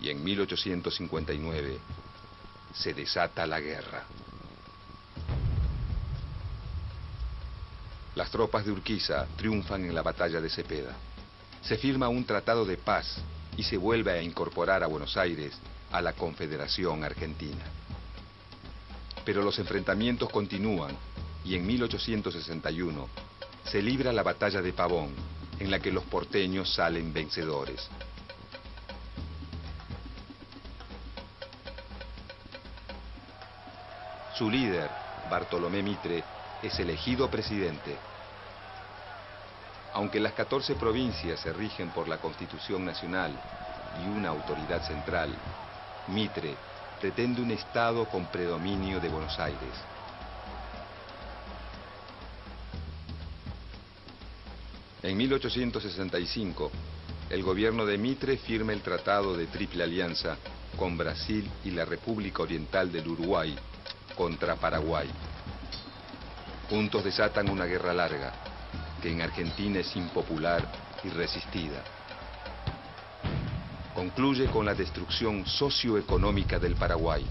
y en 1859 se desata la guerra. Las tropas de Urquiza triunfan en la batalla de Cepeda. Se firma un tratado de paz y se vuelve a incorporar a Buenos Aires a la Confederación Argentina. Pero los enfrentamientos continúan y en 1861 se libra la batalla de Pavón, en la que los porteños salen vencedores. Su líder, Bartolomé Mitre, es elegido presidente. Aunque las 14 provincias se rigen por la Constitución Nacional y una autoridad central, Mitre pretende un Estado con predominio de Buenos Aires. En 1865, el gobierno de Mitre firma el Tratado de Triple Alianza con Brasil y la República Oriental del Uruguay contra Paraguay. Juntos desatan una guerra larga, que en Argentina es impopular y resistida. Concluye con la destrucción socioeconómica del Paraguay,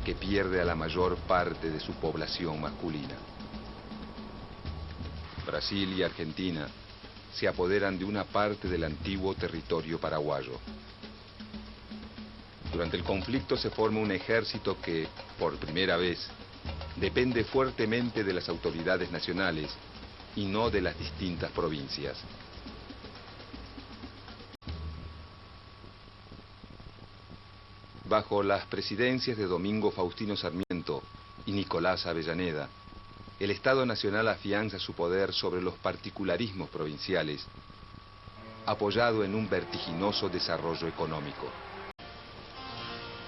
que pierde a la mayor parte de su población masculina. Brasil y Argentina se apoderan de una parte del antiguo territorio paraguayo. Durante el conflicto se forma un ejército que, por primera vez, depende fuertemente de las autoridades nacionales y no de las distintas provincias. Bajo las presidencias de Domingo Faustino Sarmiento y Nicolás Avellaneda, el Estado Nacional afianza su poder sobre los particularismos provinciales, apoyado en un vertiginoso desarrollo económico.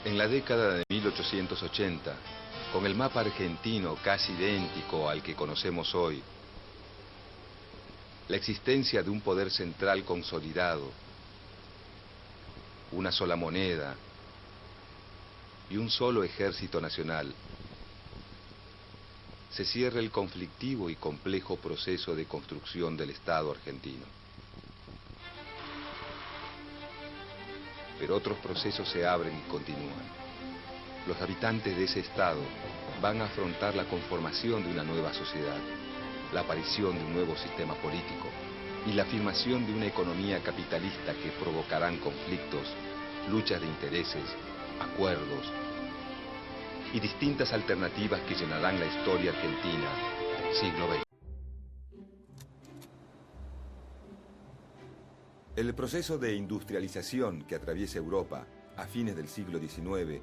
En la década de 1880, con el mapa argentino casi idéntico al que conocemos hoy, la existencia de un poder central consolidado, una sola moneda y un solo ejército nacional, se cierra el conflictivo y complejo proceso de construcción del Estado argentino. Pero otros procesos se abren y continúan. Los habitantes de ese Estado van a afrontar la conformación de una nueva sociedad, la aparición de un nuevo sistema político y la afirmación de una economía capitalista que provocarán conflictos, luchas de intereses, acuerdos y distintas alternativas que llenarán la historia argentina siglo XX. El proceso de industrialización que atraviesa Europa a fines del siglo XIX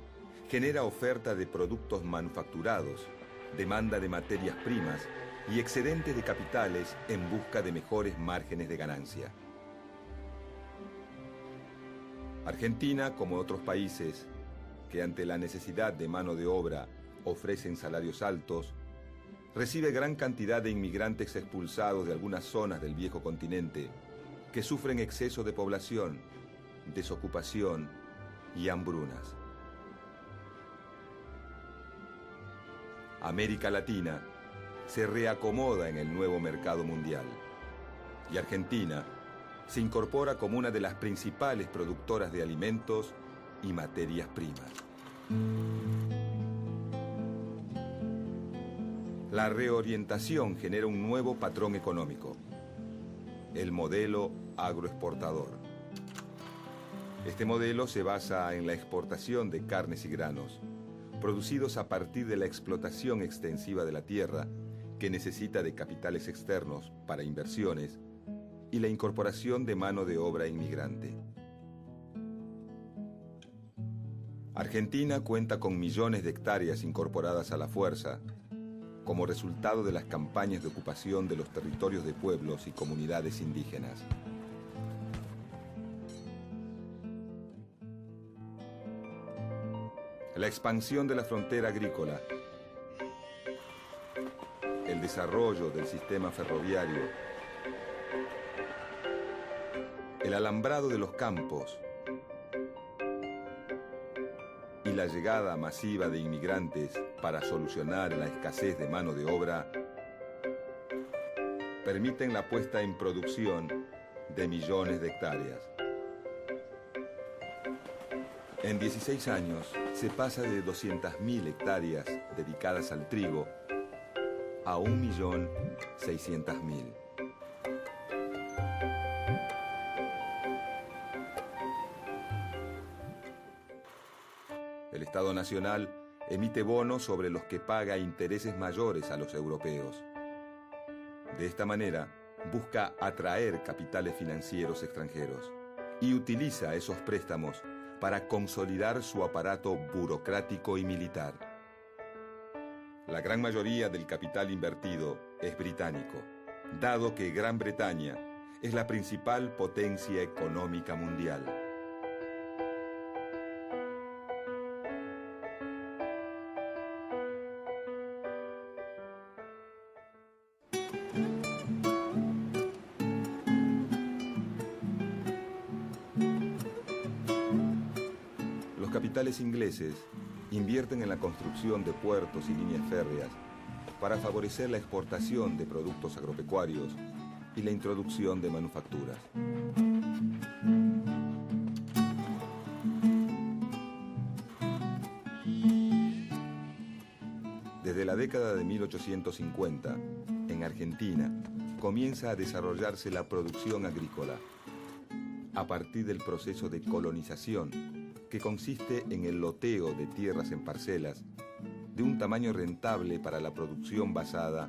genera oferta de productos manufacturados, demanda de materias primas y excedente de capitales en busca de mejores márgenes de ganancia. Argentina, como otros países que ante la necesidad de mano de obra ofrecen salarios altos, recibe gran cantidad de inmigrantes expulsados de algunas zonas del viejo continente que sufren exceso de población, desocupación y hambrunas. América Latina se reacomoda en el nuevo mercado mundial y Argentina se incorpora como una de las principales productoras de alimentos y materias primas. La reorientación genera un nuevo patrón económico, el modelo agroexportador. Este modelo se basa en la exportación de carnes y granos, producidos a partir de la explotación extensiva de la tierra, que necesita de capitales externos para inversiones, y la incorporación de mano de obra inmigrante. Argentina cuenta con millones de hectáreas incorporadas a la fuerza, como resultado de las campañas de ocupación de los territorios de pueblos y comunidades indígenas. La expansión de la frontera agrícola, el desarrollo del sistema ferroviario, el alambrado de los campos y la llegada masiva de inmigrantes para solucionar la escasez de mano de obra permiten la puesta en producción de millones de hectáreas. En 16 años se pasa de 200.000 hectáreas dedicadas al trigo a 1.600.000. El Estado Nacional emite bonos sobre los que paga intereses mayores a los europeos. De esta manera, busca atraer capitales financieros extranjeros y utiliza esos préstamos para consolidar su aparato burocrático y militar. La gran mayoría del capital invertido es británico, dado que Gran Bretaña es la principal potencia económica mundial. Los capitales ingleses invierten en la construcción de puertos y líneas férreas para favorecer la exportación de productos agropecuarios y la introducción de manufacturas. Desde la década de 1850, en Argentina, comienza a desarrollarse la producción agrícola a partir del proceso de colonización, que consiste en el loteo de tierras en parcelas de un tamaño rentable para la producción basada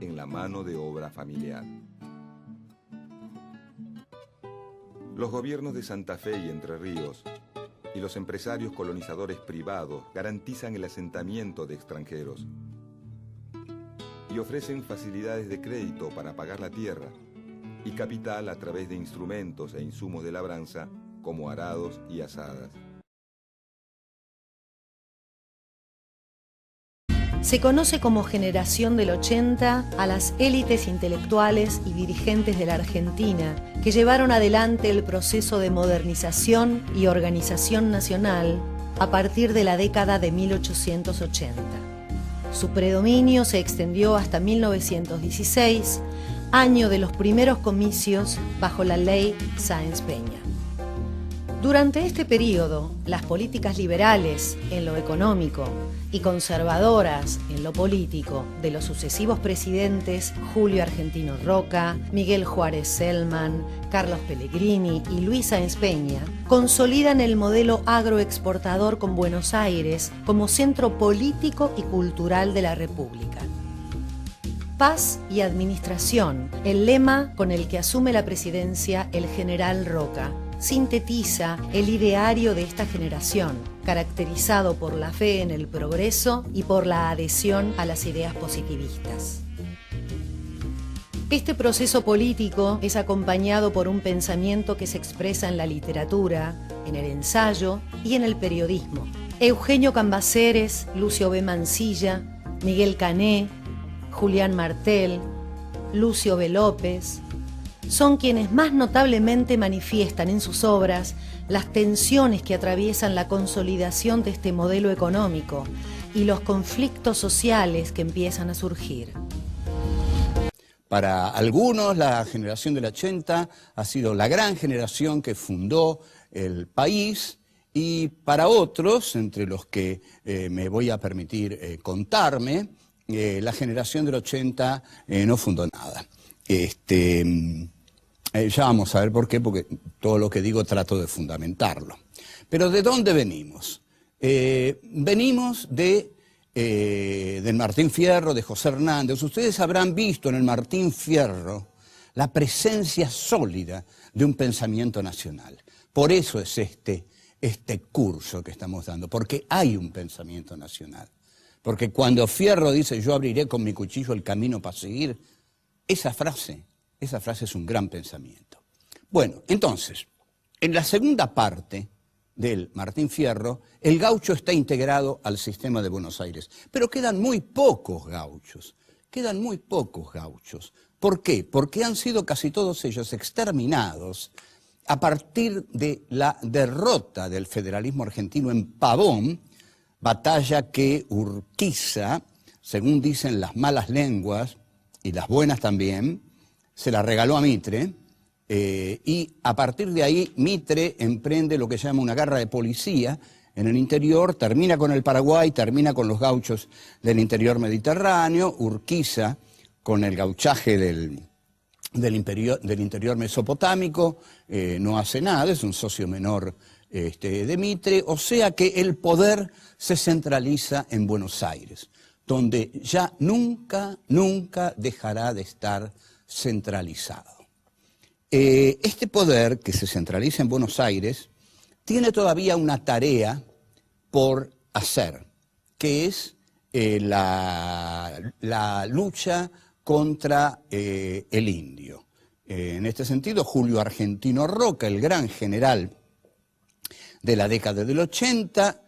en la mano de obra familiar. Los gobiernos de Santa Fe y Entre Ríos y los empresarios colonizadores privados garantizan el asentamiento de extranjeros y ofrecen facilidades de crédito para pagar la tierra y capital a través de instrumentos e insumos de labranza como arados y azadas. Se conoce como generación del 80 a las élites intelectuales y dirigentes de la Argentina que llevaron adelante el proceso de modernización y organización nacional a partir de la década de 1880. Su predominio se extendió hasta 1916, año de los primeros comicios bajo la ley Sáenz-Peña. Durante este periodo, las políticas liberales en lo económico y conservadoras en lo político de los sucesivos presidentes Julio Argentino Roca, Miguel Juárez Celman, Carlos Pellegrini y Luis Sáenz Peña consolidan el modelo agroexportador con Buenos Aires como centro político y cultural de la República. Paz y administración, el lema con el que asume la presidencia el general Roca, sintetiza el ideario de esta generación, caracterizado por la fe en el progreso y por la adhesión a las ideas positivistas. Este proceso político es acompañado por un pensamiento que se expresa en la literatura, en el ensayo y en el periodismo. Eugenio Cambaceres, Lucio B. Mansilla, Miguel Cané, Julián Martel, Lucio B. López, son quienes más notablemente manifiestan en sus obras las tensiones que atraviesan la consolidación de este modelo económico y los conflictos sociales que empiezan a surgir. Para algunos, la generación del 80 ha sido la gran generación que fundó el país, y para otros, entre los que me voy a permitir contarme, la generación del 80 no fundó nada. Ya vamos a ver por qué, porque todo lo que digo trato de fundamentarlo. Pero ¿de dónde venimos? Venimos del Martín Fierro, de José Hernández. Ustedes habrán visto en el Martín Fierro la presencia sólida de un pensamiento nacional. Por eso es este curso que estamos dando, porque hay un pensamiento nacional. Porque cuando Fierro dice yo abriré con mi cuchillo el camino para seguir, esa frase es un gran pensamiento. Bueno, entonces, en la segunda parte del Martín Fierro, el gaucho está integrado al sistema de Buenos Aires. Pero quedan muy pocos gauchos. ¿Por qué? Porque han sido casi todos ellos exterminados a partir de la derrota del federalismo argentino en Pavón, batalla que Urquiza, según dicen las malas lenguas y las buenas también, se la regaló a Mitre, y a partir de ahí Mitre emprende lo que se llama una guerra de policía, en el interior, termina con el Paraguay, termina con los gauchos del interior mediterráneo, Urquiza con el gauchaje del interior mesopotámico, no hace nada, es un socio menor de Mitre, o sea que el poder se centraliza en Buenos Aires, donde ya nunca dejará de estar centralizado. Este poder que se centraliza en Buenos Aires tiene todavía una tarea por hacer, que es la lucha contra el indio. En este sentido, Julio Argentino Roca, el gran general de la década del 80,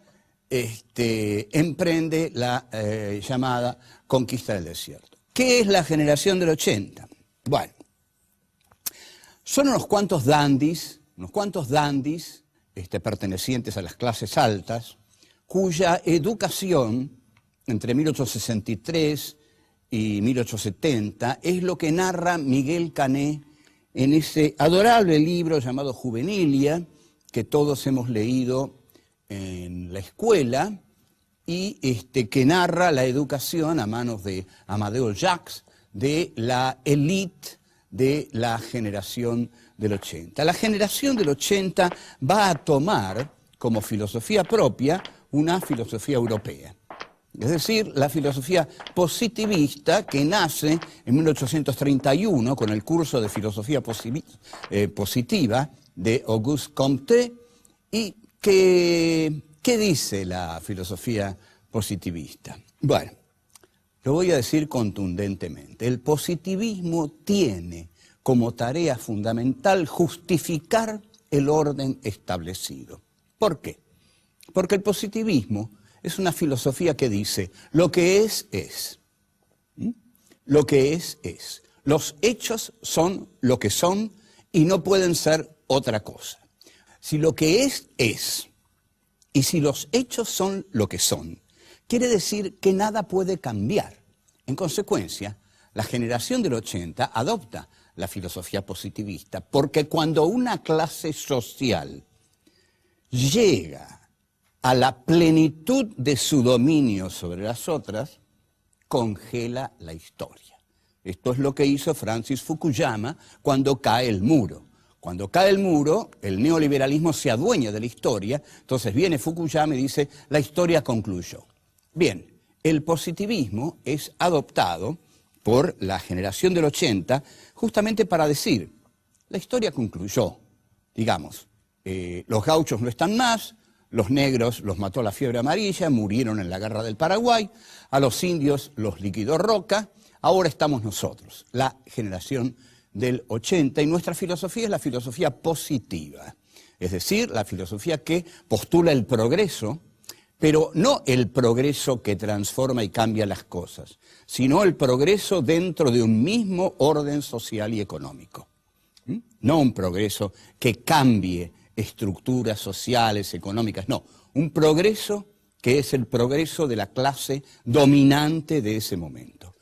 emprende la llamada conquista del desierto. ¿Qué es la generación del 80? Bueno, son unos cuantos dandis pertenecientes a las clases altas, cuya educación entre 1863 y 1870 es lo que narra Miguel Cané en ese adorable libro llamado Juvenilia, que todos hemos leído en la escuela, y que narra la educación a manos de Amadeo Jacques de la élite de la generación del 80. La generación del 80 va a tomar como filosofía propia una filosofía europea. Es decir, la filosofía positivista que nace en 1831 con el curso de filosofía positiva de Auguste Comte. ¿Y qué dice la filosofía positivista? Bueno, lo voy a decir contundentemente. El positivismo tiene como tarea fundamental justificar el orden establecido. ¿Por qué? Porque el positivismo es una filosofía que dice, lo que es, es. Lo que es. Los hechos son lo que son y no pueden ser otra cosa. Si lo que es, y si los hechos son lo que son, quiere decir que nada puede cambiar. En consecuencia, la generación del 80 adopta la filosofía positivista, porque cuando una clase social llega a la plenitud de su dominio sobre las otras, congela la historia. Esto es lo que hizo Francis Fukuyama cuando cae el muro. Cuando cae el muro, el neoliberalismo se adueña de la historia, entonces viene Fukuyama y dice, la historia concluyó. Bien, el positivismo es adoptado por la generación del 80 justamente para decir, la historia concluyó, digamos, los gauchos no están más, los negros los mató la fiebre amarilla, murieron en la guerra del Paraguay, a los indios los liquidó Roca, ahora estamos nosotros, la generación del 80, y nuestra filosofía es la filosofía positiva, es decir, la filosofía que postula el progreso, pero no el progreso que transforma y cambia las cosas, sino el progreso dentro de un mismo orden social y económico. No un progreso que cambie estructuras sociales, económicas, no, un progreso que es el progreso de la clase dominante de ese momento.